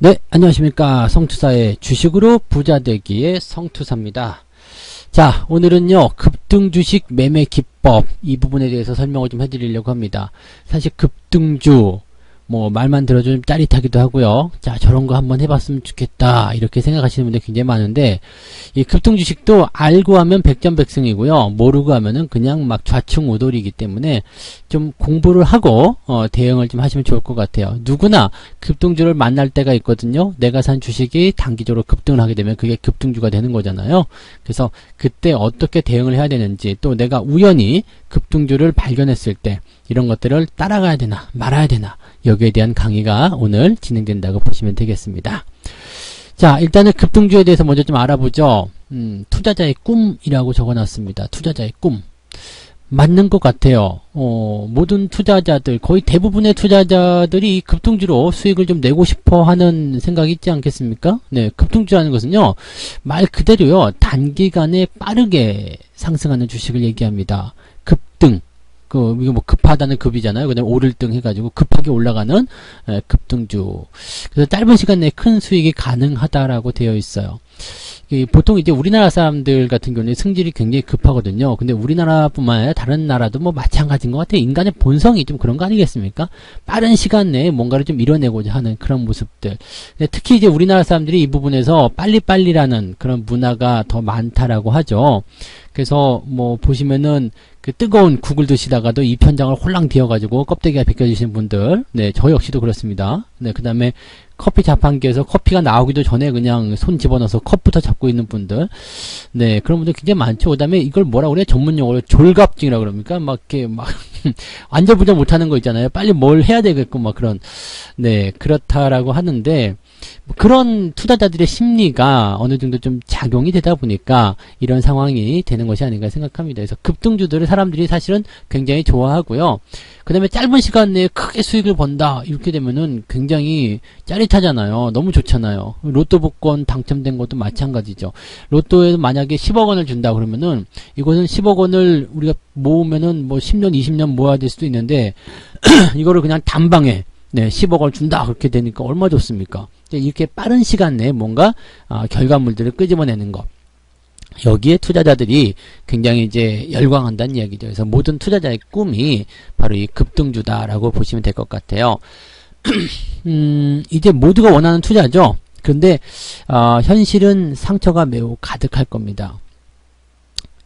네, 안녕하십니까. 성투사의 주식으로 부자 되기의 성투사입니다. 자, 오늘은요, 급등주식 매매 기법 이 부분에 대해서 설명을 좀 해드리려고 합니다. 사실 급등주 말만 들어도 좀 짜릿하기도 하고요. 자, 저런 거 한번 해봤으면 좋겠다 이렇게 생각하시는 분들 굉장히 많은데, 이 급등주식도 알고 하면 백전백승이고요, 모르고 하면은 그냥 막 좌충우돌이기 때문에 좀 공부를 하고 대응을 좀 하시면 좋을 것 같아요. 누구나 급등주를 만날 때가 있거든요. 내가 산 주식이 단기적으로 급등을 하게 되면 그게 급등주가 되는 거잖아요. 그래서 그때 어떻게 대응을 해야 되는지, 또 내가 우연히 급등주를 발견했을 때 이런 것들을 따라가야 되나 말아야 되나, 여기에 대한 강의가 오늘 진행된다고 보시면 되겠습니다. 자, 일단은 급등주에 대해서 먼저 좀 알아보죠. 투자자의 꿈이라고 적어놨습니다. 투자자의 꿈. 맞는 것 같아요. 모든 투자자들, 거의 대부분의 투자자들이 급등주로 수익을 좀 내고 싶어 하는 생각이 있지 않겠습니까? 네, 급등주라는 것은요, 말 그대로요, 단기간에 빠르게 상승하는 주식을 얘기합니다. 급등. 이거 급하다는 급이잖아요. 그 다음에 오를 등 해가지고 급하게 올라가는 급등주. 그래서 짧은 시간 내에 큰 수익이 가능하다라고 되어 있어요. 보통 이제 우리나라 사람들 같은 경우는 승질이 굉장히 급하거든요. 근데 우리나라뿐만 아니라 다른 나라도 마찬가지인 것 같아요. 인간의 본성이 좀 그런 거 아니겠습니까? 빠른 시간 내에 뭔가를 좀 이뤄내고자 하는 그런 모습들. 근데 특히 이제 우리나라 사람들이 이 부분에서 빨리빨리라는 그런 문화가 더 많다라고 하죠. 그래서 보시면은 그 뜨거운 국을 드시다가도 이 편장을 홀랑 뒤어가지고 껍데기가 벗겨지시는 분들, 네, 저 역시도 그렇습니다. 네, 그 다음에 커피 자판기에서 커피가 나오기도 전에 그냥 손 집어넣어서 컵부터 잡고 있는 분들, 네, 그런 분들 굉장히 많죠. 그 다음에 이걸 뭐라고 그래요? 전문용어로 졸갑증이라고 그럽니까? 안절부절 못하는 거 있잖아요. 빨리 뭘 해야 되겠고 그런, 네, 그렇다라고 하는데, 그런 투자자들의 심리가 어느 정도 좀 작용이 되다 보니까 이런 상황이 되는 것이 아닌가 생각합니다. 그래서 급등주들을 사람들이 사실은 굉장히 좋아하고요. 그 다음에 짧은 시간 내에 크게 수익을 번다 이렇게 되면은 굉장히 짜릿하잖아요. 너무 좋잖아요. 로또 복권 당첨된 것도 마찬가지죠. 로또에 만약에 10억 원을 준다 그러면은 이것은 10억 원을 우리가 모으면은 10년 20년 모아야 될 수도 있는데 이거를 그냥 단방에 10억 원을 준다 그렇게 되니까 얼마 좋습니까? 이렇게 빠른 시간 내에 뭔가 결과물들을 끄집어내는 것, 여기에 투자자들이 굉장히 이제 열광한다는 이야기죠. 그래서 모든 투자자의 꿈이 바로 이 급등주다라고 보시면 될 것 같아요. 이제 모두가 원하는 투자죠. 그런데 현실은 상처가 매우 가득할 겁니다.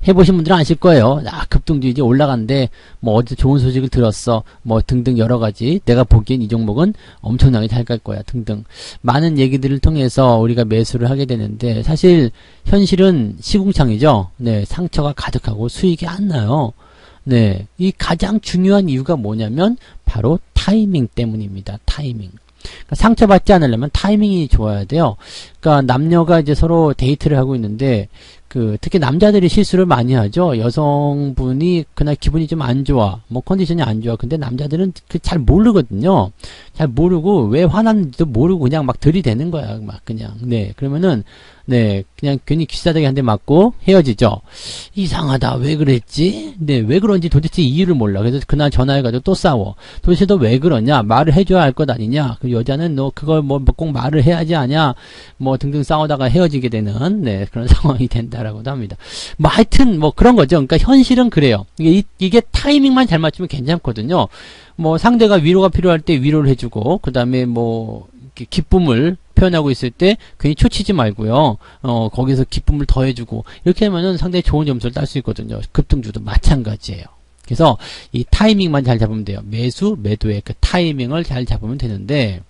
해보신 분들은 아실 거예요. 급등주 이제 올라간데 어디서 좋은 소식을 들었어, 등등 여러가지, 내가 보기엔 이 종목은 엄청나게 잘 갈 거야 등등 많은 얘기들을 통해서 우리가 매수를 하게 되는데, 사실 현실은 시궁창이죠. 네, 상처가 가득하고 수익이 안 나요. 네, 이 가장 중요한 이유가 뭐냐면 바로 타이밍 때문입니다. 타이밍. 그러니까 상처받지 않으려면 타이밍이 좋아야 돼요. 그러니까 남녀가 이제 서로 데이트를 하고 있는데, 특히 남자들이 실수를 많이 하죠. 여성분이 그날 기분이 좀 안 좋아, 컨디션이 안 좋아. 근데 남자들은 잘 모르거든요. 잘 모르고 왜 화났는지도 모르고 그냥 들이대는 거야. 그냥. 네, 그러면은 그냥 괜히 귀싸대기 한 대 맞고 헤어지죠. 이상하다, 왜 그랬지? 네, 왜 그런지 도대체 이유를 몰라. 그래서 그날 전화해가지고 또 싸워. 도대체 너 왜 그러냐? 말을 해줘야 할 것 아니냐? 그 여자는 너 그걸 꼭 말을 해야지 하냐? 등등 싸우다가 헤어지게 되는 그런 상황이 된다라고도 합니다. 하여튼 그런 거죠. 그러니까 현실은 그래요. 이게 타이밍만 잘 맞추면 괜찮거든요. 상대가 위로가 필요할 때 위로를 해주고, 그 다음에 기쁨을 표현하고 있을 때 괜히 초치지 말고요. 거기서 기쁨을 더해주고, 이렇게 하면은 상당히 좋은 점수를 딸 수 있거든요. 급등주도 마찬가지예요. 그래서 이 타이밍만 잘 잡으면 돼요. 매수, 매도의 그 타이밍을 잘 잡으면 되는데,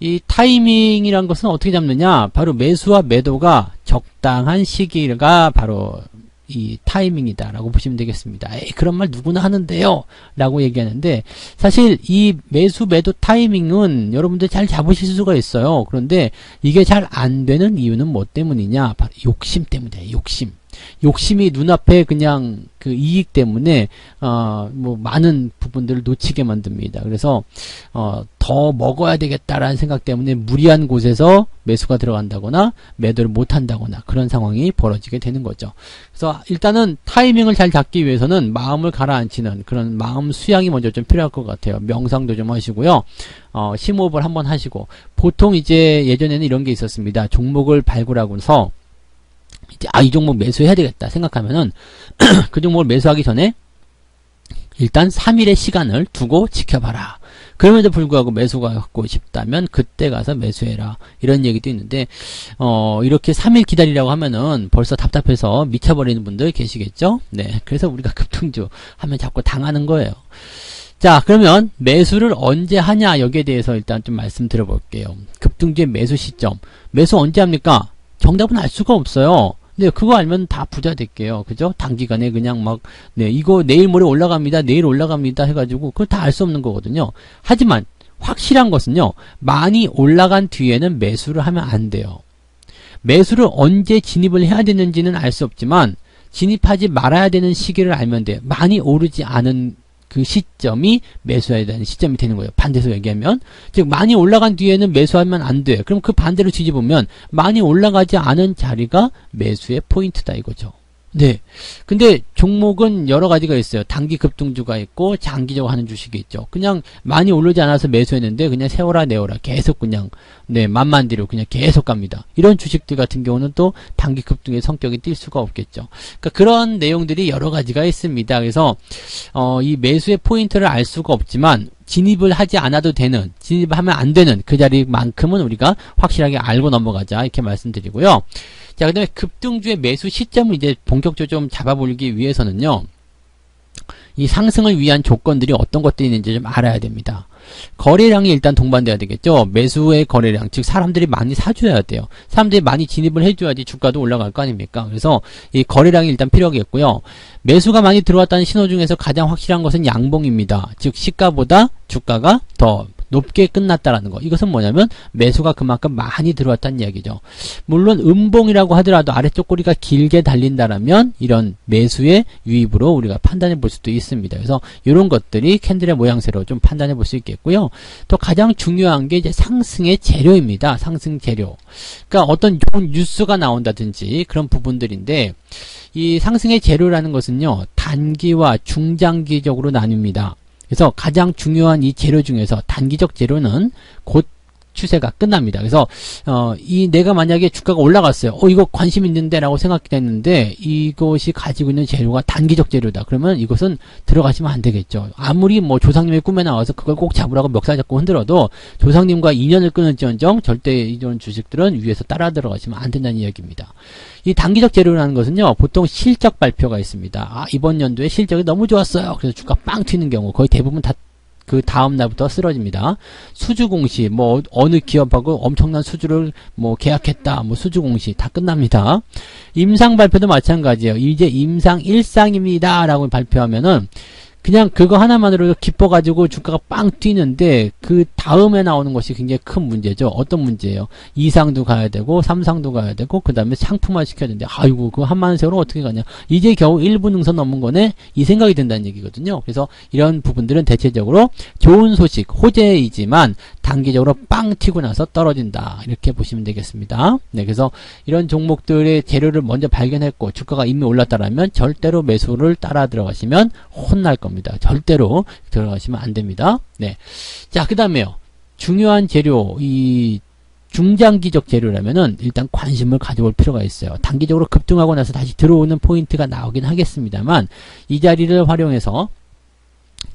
이 타이밍이란 것은 어떻게 잡느냐? 바로 매수와 매도가 적당한 시기가 바로 이 타이밍이다라고 보시면 되겠습니다. 그런 말 누구나 하는데요 라고 얘기하는데, 사실 이 매수 매도 타이밍은 여러분들 잘 잡으실 수가 있어요. 그런데 이게 잘 안 되는 이유는 뭐 때문이냐? 바로 욕심 때문이에요. 욕심. 욕심이 눈앞에 그냥 그 이익 때문에 뭐 많은 부분들을 놓치게 만듭니다. 그래서 더 먹어야 되겠다라는 생각 때문에 무리한 곳에서 매수가 들어간다거나 매도를 못 한다거나 그런 상황이 벌어지게 되는 거죠. 그래서 일단은 타이밍을 잘 잡기 위해서는 마음을 가라앉히는 그런 마음 수양이 먼저 좀 필요할 것 같아요. 명상도 좀 하시고요. 심호흡을 한번 하시고, 보통 이제 예전에는 이런 게 있었습니다. 종목을 발굴하고서 이제 이 종목 매수해야 되겠다 생각하면은 그 종목을 매수하기 전에 일단 3일의 시간을 두고 지켜봐라. 그럼에도 불구하고 매수가 갖고 싶다면 그때 가서 매수해라. 이런 얘기도 있는데 이렇게 3일 기다리라고 하면은 벌써 답답해서 미쳐버리는 분들 계시겠죠? 네, 그래서 우리가 급등주 하면 자꾸 당하는 거예요. 자, 그러면 매수를 언제 하냐, 여기에 대해서 일단 좀 말씀드려 볼게요. 급등주의 매수 시점, 매수 언제 합니까? 정답은 알 수가 없어요. 네, 그거 알면 다 부자 될게요. 그죠? 단기간에 그냥 막, 네, 이거 내일 모레 올라갑니다. 내일 올라갑니다. 해가지고, 그걸 다 알 수 없는 거거든요. 하지만, 확실한 것은요, 많이 올라간 뒤에는 매수를 하면 안 돼요. 매수를 언제 진입을 해야 되는지는 알 수 없지만, 진입하지 말아야 되는 시기를 알면 돼요. 많이 오르지 않은 그 시점이 매수해야 되는 시점이 되는 거예요. 반대로 얘기하면, 즉 많이 올라간 뒤에는 매수하면 안 돼요. 그럼 그 반대로 뒤집으면 많이 올라가지 않은 자리가 매수의 포인트다 이거죠. 네. 근데 종목은 여러 가지가 있어요. 단기 급등주가 있고 장기적으로 하는 주식이 있죠. 그냥 많이 오르지 않아서 매수했는데 그냥 세워라 내워라 계속 그냥 만만디로 그냥 계속 갑니다. 이런 주식들 같은 경우는 또 단기 급등의 성격이 띌 수가 없겠죠. 그러니까 그런 내용들이 여러 가지가 있습니다. 그래서 이 매수의 포인트를 알 수가 없지만 진입을 하지 않아도 되는, 진입하면 안 되는 그 자리만큼은 우리가 확실하게 알고 넘어가자 이렇게 말씀드리고요. 자, 그 다음에 급등주의 매수 시점을 이제 본격적으로 좀 잡아보기 위해서는요, 이 상승을 위한 조건들이 어떤 것들이 있는지 좀 알아야 됩니다. 거래량이 일단 동반돼야 되겠죠. 매수의 거래량, 즉 사람들이 많이 사줘야 돼요. 사람들이 많이 진입을 해줘야지 주가도 올라갈 거 아닙니까? 그래서 이 거래량이 일단 필요하겠고요. 매수가 많이 들어왔다는 신호 중에서 가장 확실한 것은 양봉입니다. 즉 시가보다 주가가 더 높게 끝났다라는 거. 이것은 뭐냐면 매수가 그만큼 많이 들어왔다는 이야기죠. 물론 음봉이라고 하더라도 아래쪽 꼬리가 길게 달린다라면 이런 매수의 유입으로 우리가 판단해 볼 수도 있습니다. 그래서 이런 것들이 캔들의 모양새로 좀 판단해 볼 수 있겠고요. 또 가장 중요한 게 이제 상승의 재료입니다. 상승 재료. 그러니까 어떤 좋은 뉴스가 나온다든지 그런 부분들인데, 이 상승의 재료라는 것은요, 단기와 중장기적으로 나뉩니다. 그래서 가장 중요한 이 재료 중에서 단기적 재료는 곧 추세가 끝납니다. 그래서 내가 만약에 주가가 올라갔어요. 이거 관심 있는데 라고 생각했는데 이것이 가지고 있는 재료가 단기적 재료다. 그러면 이것은 들어가시면 안 되겠죠. 아무리 뭐 조상님의 꿈에 나와서 그걸 꼭 잡으라고 멱살 잡고 흔들어도 조상님과 인연을 끊을지언정 절대 이런 주식들은 위에서 따라 들어가시면 안 된다는 이야기입니다. 이 단기적 재료라는 것은요, 보통 실적 발표가 있습니다. 이번 연도에 실적이 너무 좋았어요. 그래서 주가 빵 튀는 경우 거의 대부분 다 그 다음 날부터 쓰러집니다. 수주 공시, 뭐 어느 기업하고 엄청난 수주를 뭐 계약했다, 뭐 수주 공시 다 끝납니다. 임상 발표도 마찬가지예요. 이제 임상 1상입니다 라고 발표하면은 그냥 그거 하나만으로도 기뻐가지고 주가가 빵 뛰는데 그 다음에 나오는 것이 굉장히 큰 문제죠. 어떤 문제예요? 2상도 가야 되고 3상도 가야 되고 그 다음에 상품화 시켜야 되는데 아이고 그거 한만 세월은 어떻게 가냐. 이제 겨우 1분 능선 넘은 거네. 이 생각이 든다는 얘기거든요. 그래서 이런 부분들은 대체적으로 좋은 소식, 호재이지만 단기적으로 빵 튀고 나서 떨어진다. 이렇게 보시면 되겠습니다. 네, 그래서 이런 종목들의 재료를 먼저 발견했고 주가가 이미 올랐다라면 절대로 매수를 따라 들어가시면 혼날 겁니다. 절대로 들어가시면 안 됩니다. 네. 자, 그 다음에요. 중요한 재료, 이 중장기적 재료라면은 일단 관심을 가져볼 필요가 있어요. 단기적으로 급등하고 나서 다시 들어오는 포인트가 나오긴 하겠습니다만 이 자리를 활용해서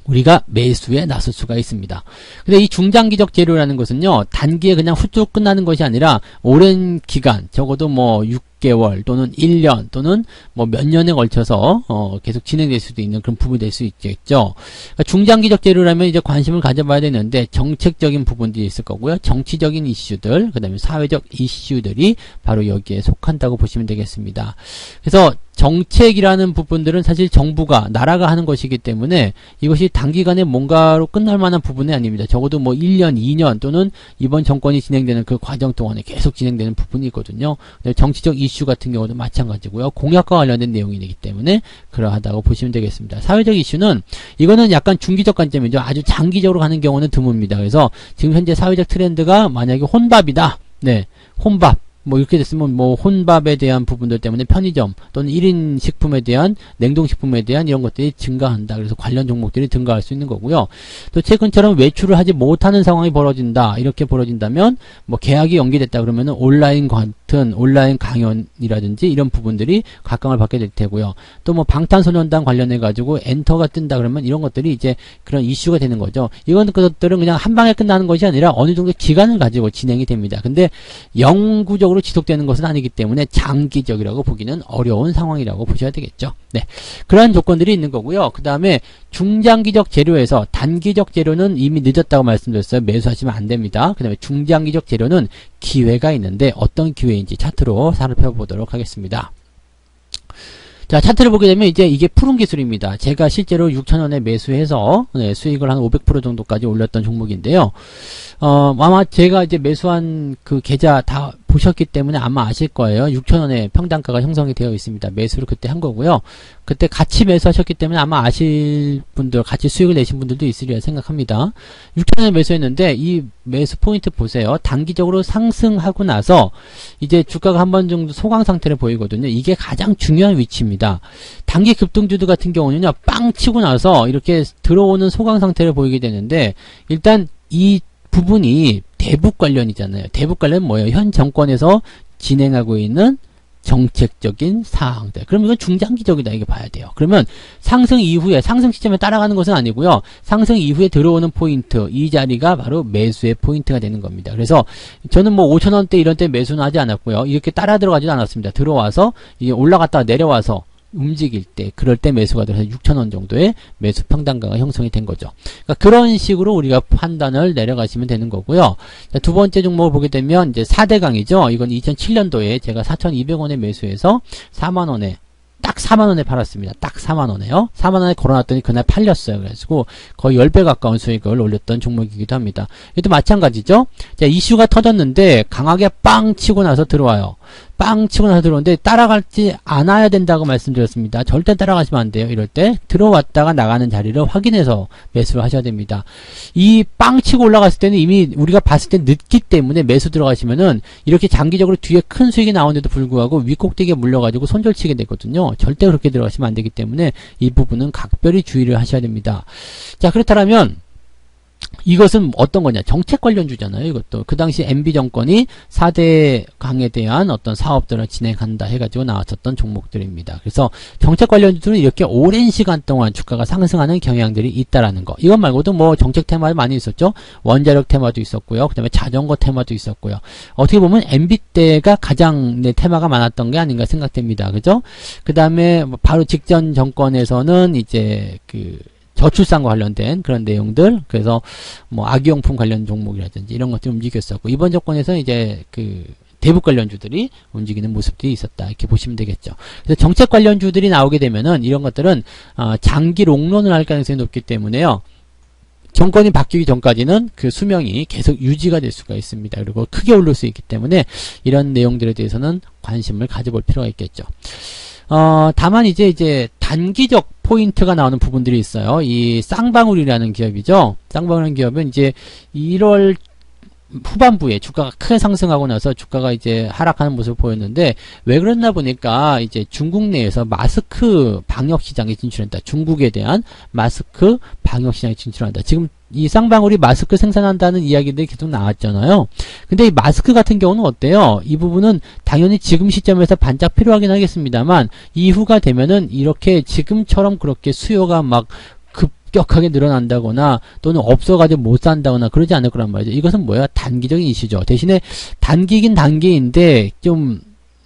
우리가 매수에 나설 수가 있습니다. 근데 이 중장기적 재료라는 것은요, 단기에 그냥 훌쩍 끝나는 것이 아니라 오랜 기간, 적어도 뭐 6개월 또는 1년 또는 뭐 몇 년에 걸쳐서 계속 진행될 수도 있는 그런 부분이 될 수 있겠죠. 그러니까 중장기적 재료라면 이제 관심을 가져봐야 되는데 정책적인 부분들이 있을 거고요. 정치적인 이슈들, 그 다음에 사회적 이슈들이 바로 여기에 속한다고 보시면 되겠습니다. 그래서 정책이라는 부분들은 사실 정부가, 나라가 하는 것이기 때문에 이것이 단기간에 뭔가로 끝날 만한 부분이 아닙니다. 적어도 뭐 1년, 2년 또는 이번 정권이 진행되는 그 과정 동안에 계속 진행되는 부분이 있거든요. 정치적 이슈 같은 경우도 마찬가지고요. 공약과 관련된 내용이기 때문에 그러하다고 보시면 되겠습니다. 사회적 이슈는 이거는 약간 중기적 관점이죠. 아주 장기적으로 가는 경우는 드뭅니다. 그래서 지금 현재 사회적 트렌드가 만약에 혼밥이다. 네, 혼밥. 뭐 이렇게 됐으면 뭐 혼밥에 대한 부분들 때문에 편의점 또는 1인 식품에 대한 냉동식품에 대한 이런 것들이 증가한다. 그래서 관련 종목들이 증가할 수 있는 거고요. 또 최근처럼 외출을 하지 못하는 상황이 벌어진다. 이렇게 벌어진다면 뭐 계약이 연기됐다 그러면은 온라인 같은 온라인 강연이라든지 이런 부분들이 각광을 받게 될 테고요. 또 뭐 방탄소년단 관련해 가지고 엔터가 뜬다 그러면 이런 것들이 이제 그런 이슈가 되는 거죠. 이건 그것들은 그냥 한 방에 끝나는 것이 아니라 어느 정도 기간을 가지고 진행이 됩니다. 근데 영구적으로 지속되는 것은 아니기 때문에 장기적이라고 보기는 어려운 상황이라고 보셔야 되겠죠. 네, 그러한 조건들이 있는 거고요. 그 다음에 중장기적 재료에서 단기적 재료는 이미 늦었다고 말씀드렸어요. 매수하시면 안 됩니다. 그 다음에 중장기적 재료는 기회가 있는데 어떤 기회인지 차트로 살펴보도록 하겠습니다. 자, 차트를 보게 되면 이제 이게 푸른 기술입니다. 제가 실제로 6,000원에 매수해서 네, 수익을 한 500% 정도까지 올렸던 종목인데요. 아마 제가 이제 매수한 그 계좌 다 보셨기 때문에 아마 아실 거예요. 6,000원에 평단가가 형성이 되어 있습니다. 매수를 그때 한 거고요. 그때 같이 매수하셨기 때문에 아마 아실 분들, 같이 수익을 내신 분들도 있으리라 생각합니다. 6,000원에 매수했는데 이 매수 포인트 보세요. 단기적으로 상승하고 나서 이제 주가가 한 번 정도 소강 상태를 보이거든요. 이게 가장 중요한 위치입니다. 단기 급등주들 같은 경우는요, 빵 치고 나서 이렇게 들어오는 소강 상태를 보이게 되는데 일단 이 부분이 대북 관련이잖아요. 대북 관련은 뭐예요? 현 정권에서 진행하고 있는 정책적인 사항들. 그럼 이건 중장기적이다 이게 봐야 돼요. 그러면 상승 이후에 상승 시점에 따라가는 것은 아니고요. 상승 이후에 들어오는 포인트, 이 자리가 바로 매수의 포인트가 되는 겁니다. 그래서 저는 뭐 5,000원대 이런 때 매수는 하지 않았고요. 이렇게 따라 들어가지도 않았습니다. 들어와서 이게 올라갔다가 내려와서 움직일 때, 그럴 때 매수가 들어서 6,000원 정도의 매수 평단가가 형성이 된 거죠. 그러니까 그런 식으로 우리가 판단을 내려가시면 되는 거고요. 자, 두 번째 종목을 보게 되면 이제 4대강이죠. 이건 2007년도에 제가 4,200원에 매수해서 4만원에 딱 4만원에 팔았습니다. 딱 4만원에요. 4만원에 걸어놨더니 그날 팔렸어요. 그래가지고 거의 10배 가까운 수익을 올렸던 종목이기도 합니다. 이것도 마찬가지죠. 자, 이슈가 터졌는데 강하게 빵 치고 나서 들어와요. 빵 치고 나서 들어오는데 따라가지 않아야 된다고 말씀드렸습니다. 절대 따라가시면 안 돼요. 이럴 때 들어왔다가 나가는 자리를 확인해서 매수를 하셔야 됩니다. 이 빵 치고 올라갔을 때는 이미 우리가 봤을 때 늦기 때문에 매수 들어가시면은 이렇게 장기적으로 뒤에 큰 수익이 나오는데도 불구하고 윗꼭대기에 물려가지고 손절치게 되거든요. 절대 그렇게 들어가시면 안 되기 때문에 이 부분은 각별히 주의를 하셔야 됩니다. 자, 그렇다면 이것은 어떤 거냐? 정책 관련주잖아요. 이것도 그 당시 MB 정권이 4대 강에 대한 어떤 사업들을 진행한다 해가지고 나왔었던 종목들입니다. 그래서 정책 관련주들은 이렇게 오랜 시간 동안 주가가 상승하는 경향들이 있다라는 거. 이것 말고도 뭐 정책 테마도 많이 있었죠. 원자력 테마도 있었고요. 그 다음에 자전거 테마도 있었고요. 어떻게 보면 MB 때가 가장 테마가 많았던 게 아닌가 생각됩니다. 그죠? 그 다음에 바로 직전 정권에서는 이제 저출산과 관련된 그런 내용들, 그래서 뭐 아기용품 관련 종목이라든지 이런 것들이 움직였었고, 이번 정권에서는 이제 대북 관련주들이 움직이는 모습들이 있었다 이렇게 보시면 되겠죠. 그래서 정책 관련주들이 나오게 되면은 이런 것들은 장기 롱런을 할 가능성이 높기 때문에요. 정권이 바뀌기 전까지는 그 수명이 계속 유지가 될 수가 있습니다. 그리고 크게 오를 수 있기 때문에 이런 내용들에 대해서는 관심을 가져볼 필요가 있겠죠. 다만 이제 단기적 포인트가 나오는 부분들이 있어요. 이 쌍방울이라는 기업이죠. 쌍방울이라는 기업은 이제 1월 후반부에 주가가 크게 상승하고 나서 주가가 이제 하락하는 모습을 보였는데, 왜 그랬나 보니까 이제 중국 내에서 마스크 방역 시장에 진출한다. 중국에 대한 마스크 방역 시장에 진출한다. 지금 이 쌍방울이 마스크 생산한다는 이야기들이 계속 나왔잖아요. 근데 이 마스크 같은 경우는 어때요? 이 부분은 당연히 지금 시점에서 반짝 필요하긴 하겠습니다만, 이후가 되면은 이렇게 지금처럼 그렇게 수요가 막 급격하게 늘어난다거나 또는 없어가지고 못 산다거나 그러지 않을 거란 말이죠. 이것은 뭐야? 단기적인 이슈죠. 대신에 단기긴 단기인데 좀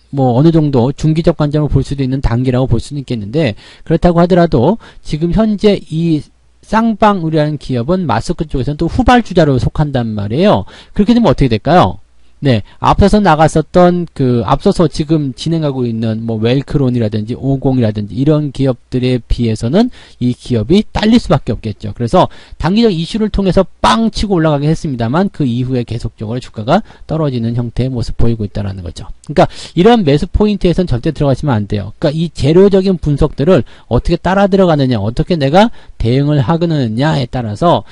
뭐 어느 정도 중기적 관점을 볼 수도 있는 단기라고 볼 수는 있겠는데, 그렇다고 하더라도 지금 현재 이 쌍방울이라는 기업은 마스크 쪽에서는 또 후발주자로 속한단 말이에요. 그렇게 되면 어떻게 될까요? 네, 앞서서 나갔었던 앞서서 지금 진행하고 있는 뭐 웰크론이라든지 오공이라든지 이런 기업들에 비해서는 이 기업이 딸릴 수밖에 없겠죠. 그래서 단기적 이슈를 통해서 빵 치고 올라가긴 했습니다만 그 이후에 계속적으로 주가가 떨어지는 형태의 모습 보이고 있다는 거죠. 그러니까 이런 매수 포인트에선 절대 들어가시면 안 돼요. 그러니까 이 재료적인 분석들을 어떻게 따라 들어가느냐, 어떻게 내가 대응을 하느냐에 따라서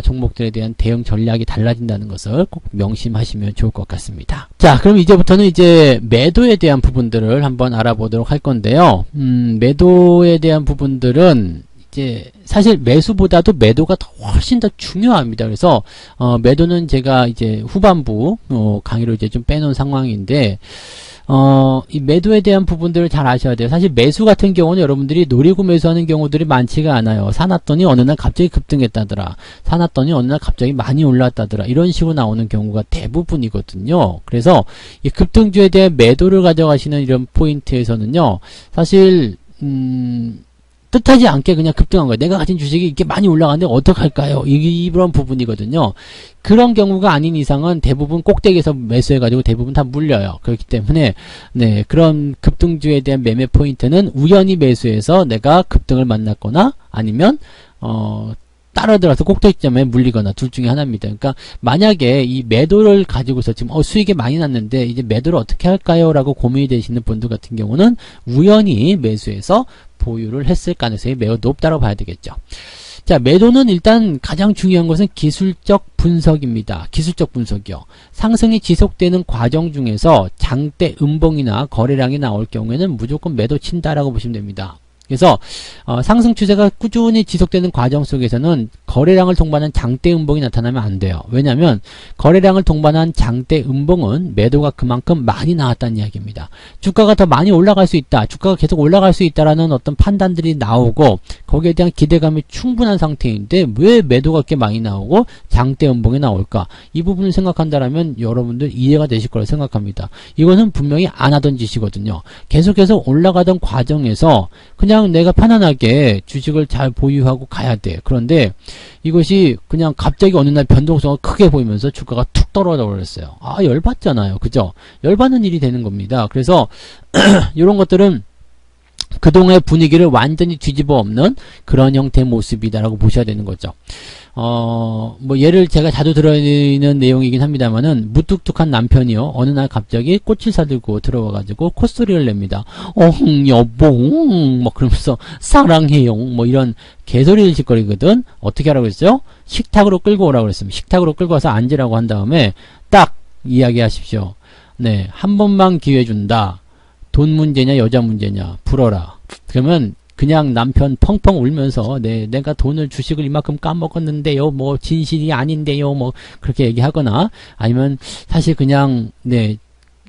종목들에 대한 대응 전략이 달라진다는 것을 꼭 명심하시면 좋을 것 같습니다. 자, 그럼 이제부터는 이제 매도에 대한 부분들을 한번 알아보도록 할 건데요. 매도에 대한 부분들은 이제 사실 매수보다도 매도가 훨씬 더 중요합니다. 그래서 매도는 제가 이제 후반부 강의로 이제 좀 빼놓은 상황인데 이 매도에 대한 부분들을 잘 아셔야 돼요. 사실 매수 같은 경우는 여러분들이 노리고 매수하는 경우들이 많지가 않아요. 사놨더니 어느 날 갑자기 급등했다더라. 사놨더니 어느 날 갑자기 많이 올랐다더라. 이런 식으로 나오는 경우가 대부분이거든요. 그래서 이 급등주에 대한 매도를 가져가시는 이런 포인트에서는요. 사실 뜻하지 않게 그냥 급등한 거예요. 내가 가진 주식이 이렇게 많이 올라가는데 어떡할까요? 이런 부분이거든요. 그런 경우가 아닌 이상은 대부분 꼭대기에서 매수해가지고 대부분 다 물려요. 그렇기 때문에 네, 그런 급등주에 대한 매매 포인트는 우연히 매수해서 내가 급등을 만났거나 아니면 따라들어서 꼭대기점에 물리거나 둘 중에 하나입니다. 그러니까 만약에 이 매도를 가지고서 지금 수익이 많이 났는데 이제 매도를 어떻게 할까요? 라고 고민이 되시는 분들 같은 경우는 우연히 매수해서 보유를 했을 가능성이 매우 높다고 봐야 되겠죠. 자, 매도는 일단 가장 중요한 것은 기술적 분석입니다. 기술적 분석이요. 상승이 지속되는 과정 중에서 장대 음봉이나 거래량이 나올 경우에는 무조건 매도 친다라고 보시면 됩니다. 그래서 상승 추세가 꾸준히 지속되는 과정 속에서는 거래량을 동반한 장대 음봉이 나타나면 안 돼요. 왜냐하면 거래량을 동반한 장대 음봉은 매도가 그만큼 많이 나왔다는 이야기입니다. 주가가 더 많이 올라갈 수 있다. 주가가 계속 올라갈 수 있다라는 어떤 판단들이 나오고 거기에 대한 기대감이 충분한 상태인데 왜 매도가 그렇게 많이 나오고 장대 음봉이 나올까? 이 부분을 생각한다라면 여러분들 이해가 되실 거라고 생각합니다. 이거는 분명히 안 하던 짓이거든요. 계속해서 올라가던 과정에서 그냥 내가 편안하게 주식을 잘 보유하고 가야 돼. 그런데 이것이 그냥 갑자기 어느 날 변동성을 크게 보이면서 주가가 툭 떨어져 버렸어요. 열받잖아요. 그죠? 열받는 일이 되는 겁니다. 그래서 이런 것들은 그동안의 분위기를 완전히 뒤집어 엎는 그런 형태의 모습이다라고 보셔야 되는 거죠. 뭐 예를 제가 자주 들어있는 내용이긴 합니다만은 무뚝뚝한 남편이요. 어느 날 갑자기 꽃을 사들고 들어와가지고 콧소리를 냅니다. 여보 뭐 그러면서 사랑해요 뭐 이런 개소리를 짓거리거든. 어떻게 하라고 했어요? 식탁으로 끌고 오라고 그랬습니다. 식탁으로 끌고 와서 앉으라고 한 다음에 딱 이야기하십시오. 네, 한 번만 기회 준다. 돈 문제냐 여자 문제냐 풀어라. 그러면 그냥 남편 펑펑 울면서 내가 돈을 주식을 이만큼 까먹었는데요 뭐 진실이 아닌데요 뭐 그렇게 얘기하거나 아니면 사실 그냥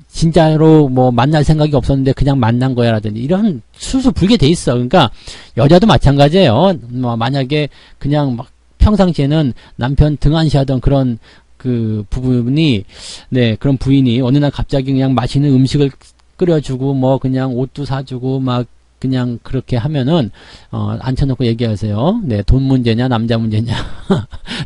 진짜로 뭐 만날 생각이 없었는데 그냥 만난 거야 라든지 이런 술술 불게 돼 있어. 그러니까 여자도 마찬가지예요. 뭐 만약에 그냥 막 평상시에는 남편 등한시하던 그런 그 부분이 그런 부인이 어느 날 갑자기 그냥 맛있는 음식을 끓여주고 뭐 그냥 옷도 사주고 막 그냥 그렇게 하면은 앉혀놓고 얘기하세요. 네, 돈 문제냐 남자 문제냐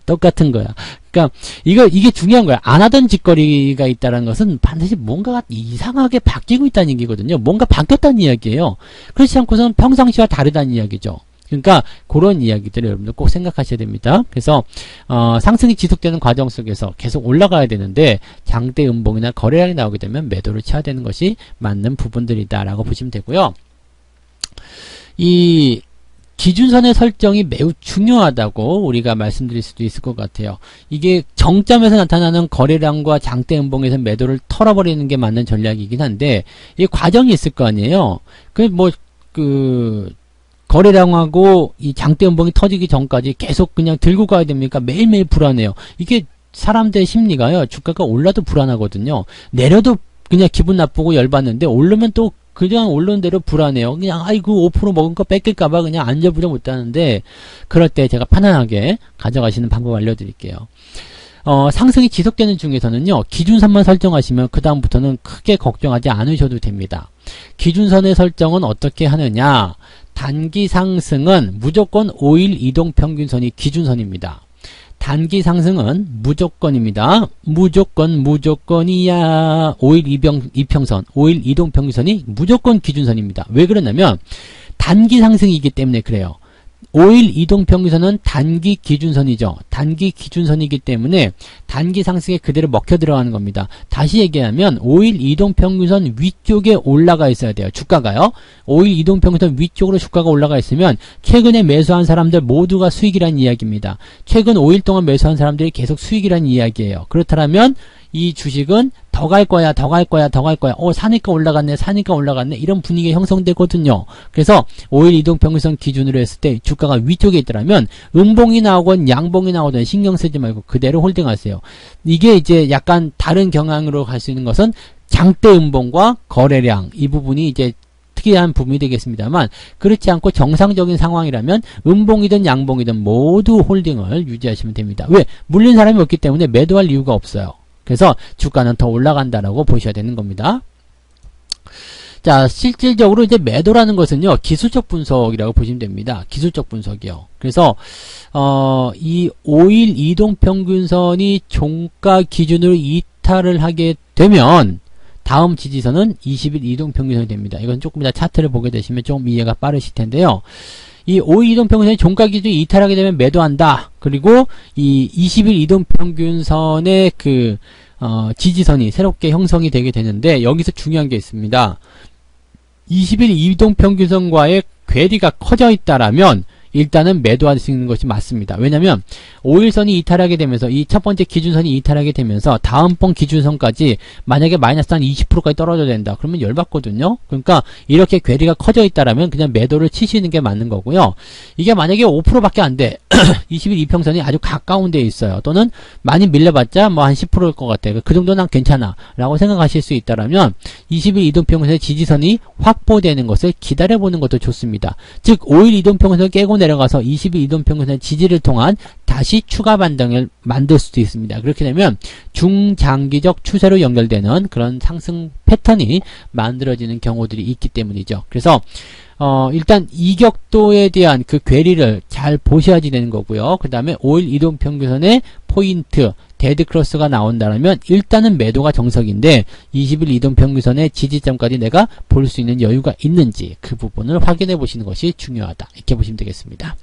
똑같은 거야. 그러니까 이게 중요한 거야. 안 하던 짓거리가 있다는 것은 반드시 뭔가가 이상하게 바뀌고 있다는 얘기거든요. 뭔가 바뀌었다는 이야기예요. 그렇지 않고서는 평상시와 다르다는 이야기죠. 그러니까 그런 이야기들을 여러분들 꼭 생각하셔야 됩니다. 그래서 상승이 지속되는 과정 속에서 계속 올라가야 되는데 장대 음봉이나 거래량이 나오게 되면 매도를 쳐야 되는 것이 맞는 부분들이다라고 보시면 되고요. 이 기준선의 설정이 매우 중요하다고 우리가 말씀드릴 수도 있을 것 같아요. 이게 정점에서 나타나는 거래량과 장대 음봉에서 매도를 털어버리는 게 맞는 전략이긴 한데 이 과정이 있을 거 아니에요. 거래량하고 이 장대 음봉이 터지기 전까지 계속 그냥 들고 가야 됩니까? 매일매일 불안해요. 이게 사람들의 심리가요. 주가가 올라도 불안하거든요. 내려도 그냥 기분 나쁘고 열받는데 오르면 또 그냥 오르는 대로 불안해요. 그냥 아이고 5% 먹은 거 뺏길까봐 그냥 앉아보려 못하는데 그럴 때 제가 편안하게 가져가시는 방법 알려드릴게요. 상승이 지속되는 중에서는요. 기준선만 설정하시면 그 다음부터는 크게 걱정하지 않으셔도 됩니다. 기준선의 설정은 어떻게 하느냐. 단기 상승은 무조건 5일 이동평균선이 기준선입니다. 단기 상승은 무조건입니다. 무조건이야. 5일 이평선, 5일 이동평균선이 무조건 기준선입니다. 왜 그러냐면 단기 상승이기 때문에 그래요. 5일 이동평균선은 단기 기준선이죠. 단기 기준선이기 때문에 단기 상승에 그대로 먹혀 들어가는 겁니다. 다시 얘기하면 5일 이동평균선 위쪽에 올라가 있어야 돼요. 주가가요. 5일 이동평균선 위쪽으로 주가가 올라가 있으면 최근에 매수한 사람들 모두가 수익이란 이야기입니다. 최근 5일 동안 매수한 사람들이 계속 수익이란 이야기예요. 그렇다면 이 주식은 더 갈 거야. 사니까 올라갔네. 이런 분위기가 형성되거든요. 그래서 5일 이동평균선 기준으로 했을 때 주가가 위쪽에 있더라면 음봉이 나오건 양봉이 나오든 신경 쓰지 말고 그대로 홀딩하세요. 이게 이제 약간 다른 경향으로 갈 수 있는 것은 장대 음봉과 거래량, 이 부분이 이제 특이한 부분이 되겠습니다만, 그렇지 않고 정상적인 상황이라면 음봉이든 양봉이든 모두 홀딩을 유지하시면 됩니다. 왜? 물린 사람이 없기 때문에 매도할 이유가 없어요. 그래서 주가는 더 올라간다라고 보셔야 되는 겁니다. 자, 실질적으로 이제 매도라는 것은요, 기술적 분석이라고 보시면 됩니다. 기술적 분석이요. 그래서, 이 5일 이동평균선이 종가 기준으로 이탈을 하게 되면, 다음 지지선은 20일 이동평균선이 됩니다. 이건 조금 이따 차트를 보게 되시면 좀 이해가 빠르실 텐데요. 이 5일 이동평균선이 종가 기준이 이탈하게 되면 매도한다. 그리고 이 20일 이동평균선의 지지선이 새롭게 형성이 되게 되는데, 여기서 중요한 게 있습니다. 20일 이동평균선과의 괴리가 커져 있다라면 일단은 매도할 수 있는 것이 맞습니다. 왜냐면 5일선이 이탈하게 되면서 이 첫 번째 기준선이 이탈하게 되면서 다음번 기준선까지 만약에 마이너스 한 20%까지 떨어져야 된다. 그러면 열받거든요. 그러니까 이렇게 괴리가 커져 있다라면 그냥 매도를 치시는 게 맞는 거고요. 이게 만약에 5%밖에 안 돼. 20일 이평선이 아주 가까운 데에 있어요. 또는 많이 밀려봤자 뭐 한 10%일 것 같아. 그 정도는 괜찮아 라고 생각하실 수 있다라면 20일 이동평균선의 지지선이 확보되는 것을 기다려보는 것도 좋습니다. 즉 5일 이동평균선을 깨고 내려가서 20일 이동평균선의 지지를 통한 다시 추가 반등을 만들 수도 있습니다. 그렇게 되면 중장기적 추세로 연결되는 그런 상승 패턴이 만들어지는 경우들이 있기 때문이죠. 그래서 일단 이격도에 대한 그 괴리를 잘 보셔야지 되는 거고요. 그 다음에 5일 이동평균선의 포인트, 데드크로스가 나온다면 일단은 매도가 정석인데 20일 이동평균선의 지지점까지 내가 볼 수 있는 여유가 있는지 그 부분을 확인해 보시는 것이 중요하다. 이렇게 보시면 되겠습니다.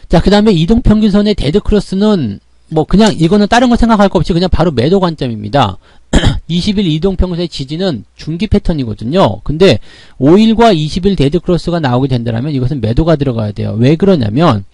자, 그 다음에 이동평균선의 데드크로스는 뭐 그냥 이거는 다른 거 생각할 거 없이 그냥 바로 매도 관점입니다. 20일 이동평균선의 지지는 중기 패턴이거든요. 근데 5일과 20일 데드크로스가 나오게 된다면 이것은 매도가 들어가야 돼요. 왜 그러냐면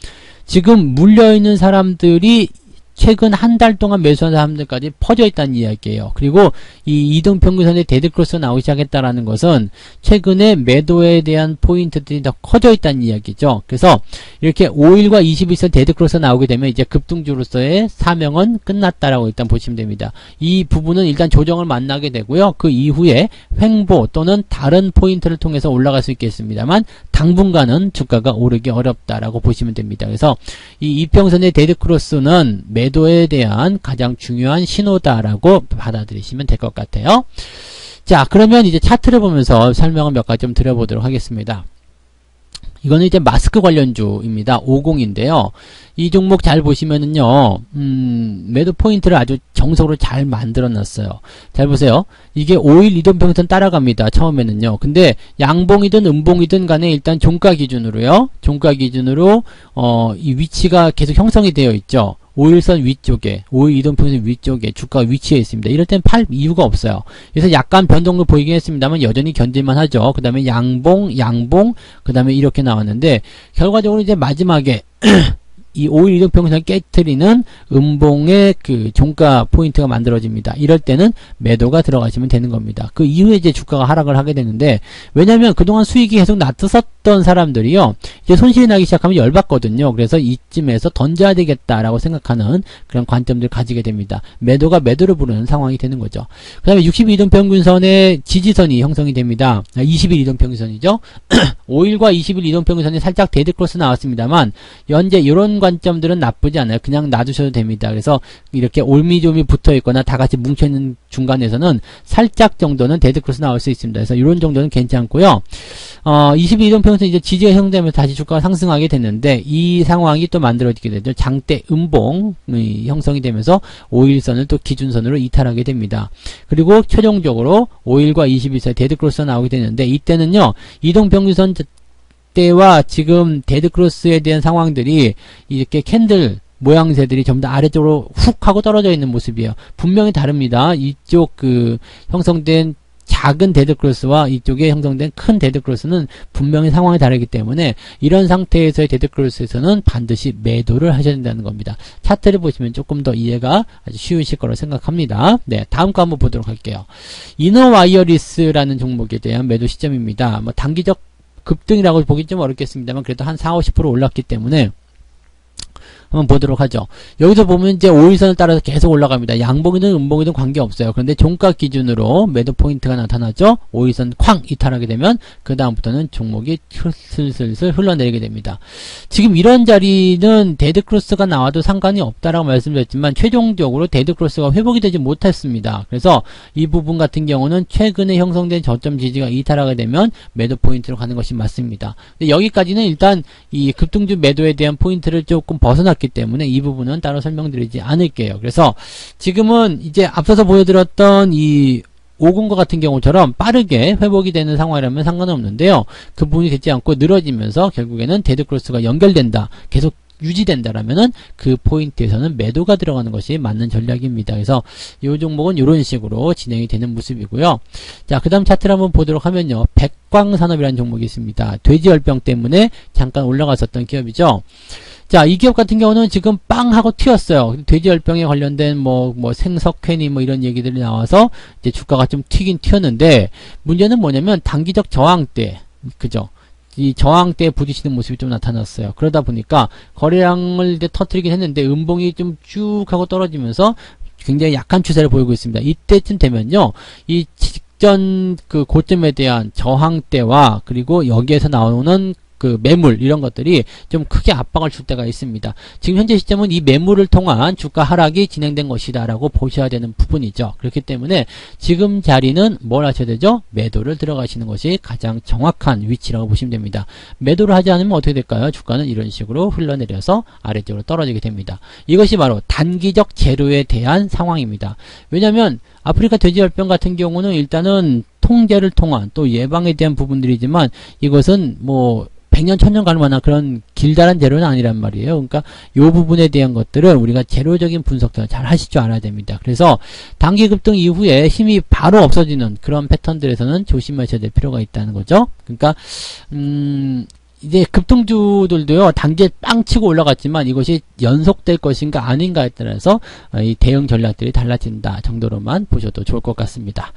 지금 물려있는 사람들이 최근 한 달 동안 매수한 사람들까지 퍼져 있다는 이야기예요. 그리고 이 이동평균선의 데드크로스가 나오기 시작했다라는 것은 최근에 매도에 대한 포인트들이 더 커져 있다는 이야기죠. 그래서 이렇게 5일과 21선 데드크로스가 나오게 되면 이제 급등주로서의 사명은 끝났다라고 일단 보시면 됩니다. 이 부분은 일단 조정을 만나게 되고요. 그 이후에 횡보 또는 다른 포인트를 통해서 올라갈 수 있겠습니다만 당분간은 주가가 오르기 어렵다라고 보시면 됩니다. 그래서 이 이평선의 데드크로스는 매도에 대한 가장 중요한 신호다라고 받아들이시면 될 것 같아요. 자, 그러면 이제 차트를 보면서 설명을 몇 가지 좀 드려보도록 하겠습니다. 이거는 이제 마스크 관련주입니다. 50인데요. 이 종목 잘 보시면은요, 매도 포인트를 아주 정석으로 잘 만들어 놨어요. 잘 보세요. 이게 5일 이동평균선 따라갑니다. 처음에는요. 근데 양봉이든 음봉이든 간에 일단 종가 기준으로요. 종가 기준으로, 이 위치가 계속 형성이 되어 있죠. 5일선 위쪽에, 5일 이동평균선 위쪽에 주가가 위치해 있습니다. 이럴 땐 팔 이유가 없어요. 그래서 약간 변동도 보이긴 했습니다만 여전히 견딜만 하죠. 그 다음에 양봉, 그 다음에 이렇게 나왔는데 결과적으로 이제 마지막에 이 5일 이동평균선을 깨트리는 음봉의 그 종가 포인트가 만들어집니다. 이럴 때는 매도가 들어가시면 되는 겁니다. 그 이후에 이제 주가가 하락을 하게 되는데, 왜냐면 그동안 수익이 계속 낮았었던 사람들이요, 이제 손실이 나기 시작하면 열받거든요. 그래서 이쯤에서 던져야 되겠다라고 생각하는 그런 관점들을 가지게 됩니다. 매도가 매도를 부르는 상황이 되는 거죠. 그 다음에 60일 이동평균선의 지지선이 형성이 됩니다. 20일 이동평균선이죠. 5일과 20일 이동평균선이 살짝 데드크로스 나왔습니다만 현재 이런 이런 관점들은 나쁘지 않아요. 그냥 놔두셔도 됩니다. 그래서 이렇게 올미조미 붙어 있거나 다 같이 뭉쳐 있는 중간에서는 살짝 정도는 데드크로스 나올 수 있습니다. 그래서 이런 정도는 괜찮고요. 22이동평선 이제 지지가 형성되면서 다시 주가가 상승하게 됐는데 이 상황이 또 만들어지게 되죠. 장대 음봉이 형성이 되면서 5일선을 또 기준선으로 이탈하게 됩니다. 그리고 최종적으로 5일과 20일 사이 데드크로스가 나오게 되는데 이때는요. 이동평균선 때와 지금 데드크로스에 대한 상황들이 이렇게 캔들 모양새들이 전부 다 아래쪽으로 훅 하고 떨어져 있는 모습이에요. 분명히 다릅니다. 이쪽 형성된 작은 데드크로스와 이쪽에 형성된 큰 데드크로스는 분명히 상황이 다르기 때문에 이런 상태에서의 데드크로스에서는 반드시 매도를 하셔야 된다는 겁니다. 차트를 보시면 조금 더 이해가 아주 쉬우실 거라고 생각합니다. 네, 다음 거 한번 보도록 할게요. 이너와이어리스라는 종목에 대한 매도 시점입니다. 뭐 단기적 급등이라고 보기 좀 어렵겠습니다만 그래도 한 40-50% 올랐기 때문에 한번 보도록 하죠. 여기서 보면 이제 5일선을 따라서 계속 올라갑니다. 양봉이든 음봉이든 관계없어요. 그런데 종가 기준으로 매도 포인트가 나타나죠. 5일선 쾅 이탈하게 되면 그 다음부터는 종목이 슬슬슬 흘러내리게 됩니다. 지금 이런 자리는 데드크로스가 나와도 상관이 없다라고 말씀드렸지만 최종적으로 데드크로스가 회복이 되지 못했습니다. 그래서 이 부분 같은 경우는 최근에 형성된 저점 지지가 이탈하게 되면 매도 포인트로 가는 것이 맞습니다. 근데 여기까지는 일단 이 급등주 매도에 대한 포인트를 조금 벗어났기 때문에 이 부분은 따로 설명드리지 않을게요. 그래서 지금은 이제 앞서서 보여드렸던 이 50과 같은 경우처럼 빠르게 회복이 되는 상황이라면 상관없는데요. 그 부분이 되지 않고 늘어지면서 결국에는 데드크로스가 연결된다. 계속 유지된다라면은 그 포인트에서는 매도가 들어가는 것이 맞는 전략입니다. 그래서 이 종목은 이런 식으로 진행이 되는 모습이고요. 자, 그 다음 차트를 한번 보도록 하면요. 백광산업이라는 종목이 있습니다. 돼지열병 때문에 잠깐 올라갔었던 기업이죠. 자, 이 기업 같은 경우는 지금 빵 하고 튀었어요. 돼지열병에 관련된 뭐 생석회니 뭐 이런 얘기들이 나와서 이제 주가가 좀 튀긴 튀었는데 문제는 뭐냐면 단기적 저항대, 그죠? 이 저항대에 부딪히는 모습이 좀 나타났어요. 그러다 보니까 거래량을 이제 터뜨리긴 했는데 음봉이 좀 쭉 하고 떨어지면서 굉장히 약한 추세를 보이고 있습니다. 이때쯤 되면요. 이 직전 그 고점에 대한 저항대와 그리고 여기에서 나오는 그 매물 이런 것들이 좀 크게 압박을 줄 때가 있습니다. 지금 현재 시점은 이 매물을 통한 주가 하락이 진행된 것이다 라고 보셔야 되는 부분이죠. 그렇기 때문에 지금 자리는 뭘 하셔야 되죠? 매도를 들어가시는 것이 가장 정확한 위치라고 보시면 됩니다. 매도를 하지 않으면 어떻게 될까요? 주가는 이런 식으로 흘러내려서 아래쪽으로 떨어지게 됩니다. 이것이 바로 단기적 재료에 대한 상황입니다. 왜냐하면 아프리카 돼지열병 같은 경우는 일단은 통제를 통한 또 예방에 대한 부분들이지만 이것은 뭐 100년, 1000년 갈 만한 그런 길다란 재료는 아니란 말이에요. 그러니까 이 부분에 대한 것들은 우리가 재료적인 분석들을 잘 하실 줄 알아야 됩니다. 그래서 단기 급등 이후에 힘이 바로 없어지는 그런 패턴들에서는 조심하셔야 될 필요가 있다는 거죠. 그러니까 이제 급등주들도요, 단기에 빵 치고 올라갔지만 이것이 연속될 것인가 아닌가에 따라서 이 대응 전략들이 달라진다 정도로만 보셔도 좋을 것 같습니다.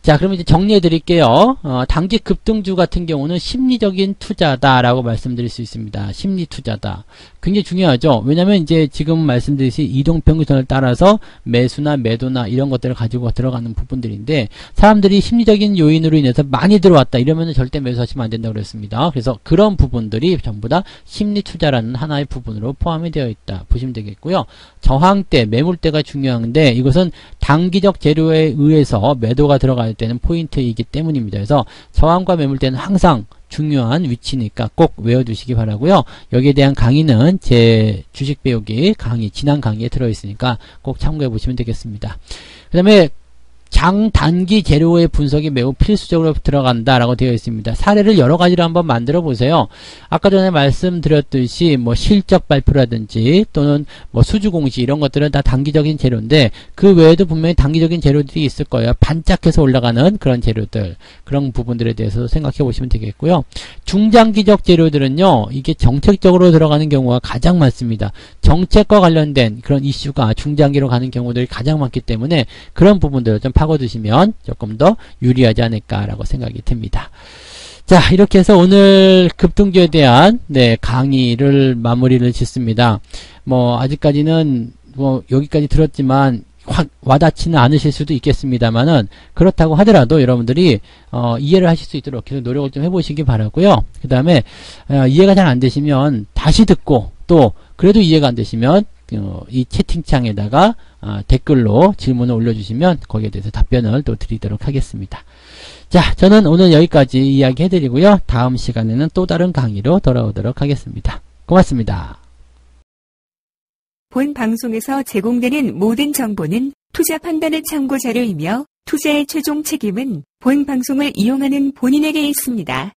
자, 그럼 이제 정리해 드릴게요. 단기 급등주 같은 경우는 심리적인 투자다라고 말씀드릴 수 있습니다. 심리 투자다. 굉장히 중요하죠. 왜냐면 이제 지금 말씀드렸듯이 이동평균선을 따라서 매수나 매도나 이런 것들을 가지고 들어가는 부분들인데 사람들이 심리적인 요인으로 인해서 많이 들어왔다 이러면은 절대 매수하시면 안 된다고 그랬습니다. 그래서 그런 부분들이 전부 다 심리 투자라는 하나의 부분으로 포함이 되어 있다 보시면 되겠고요. 저항대, 매물대가 중요한데 이것은 단기적 재료에 의해서 매도가 들어갈 때는 포인트이기 때문입니다. 그래서 저항과 매물대는 항상 중요한 위치니까 꼭 외워두시기 바라고요. 여기에 대한 강의는 제 주식 배우기 강의, 지난 강의에 들어있으니까 꼭 참고해 보시면 되겠습니다. 그 다음에 장단기 재료의 분석이 매우 필수적으로 들어간다라고 되어 있습니다. 사례를 여러 가지로 한번 만들어 보세요. 아까 전에 말씀드렸듯이 뭐 실적 발표라든지 또는 뭐 수주 공시 이런 것들은 다 단기적인 재료인데 그 외에도 분명히 단기적인 재료들이 있을 거예요. 반짝해서 올라가는 그런 재료들, 그런 부분들에 대해서 생각해 보시면 되겠고요. 중장기적 재료들은요, 이게 정책적으로 들어가는 경우가 가장 많습니다. 정책과 관련된 그런 이슈가 중장기로 가는 경우들이 가장 많기 때문에 그런 부분들을 좀 파고드시면 조금 더 유리하지 않을까라고 생각이 듭니다. 자, 이렇게 해서 오늘 급등주에 대한 강의를 마무리를 짓습니다. 뭐 아직까지는 뭐 여기까지 들었지만 확 와닿지는 않으실 수도 있겠습니다만은 그렇다고 하더라도 여러분들이 이해를 하실 수 있도록 계속 노력을 좀 해보시기 바라고요. 그 다음에 이해가 잘 안 되시면 다시 듣고 또 그래도 이해가 안 되시면 이 채팅창에다가 댓글로 질문을 올려주시면 거기에 대해서 답변을 또 드리도록 하겠습니다. 자, 저는 오늘 여기까지 이야기 해드리고요. 다음 시간에는 또 다른 강의로 돌아오도록 하겠습니다. 고맙습니다. 본 방송에서 제공되는 모든 정보는 투자 판단의 참고 자료이며 투자의 최종 책임은 본 방송을 이용하는 본인에게 있습니다.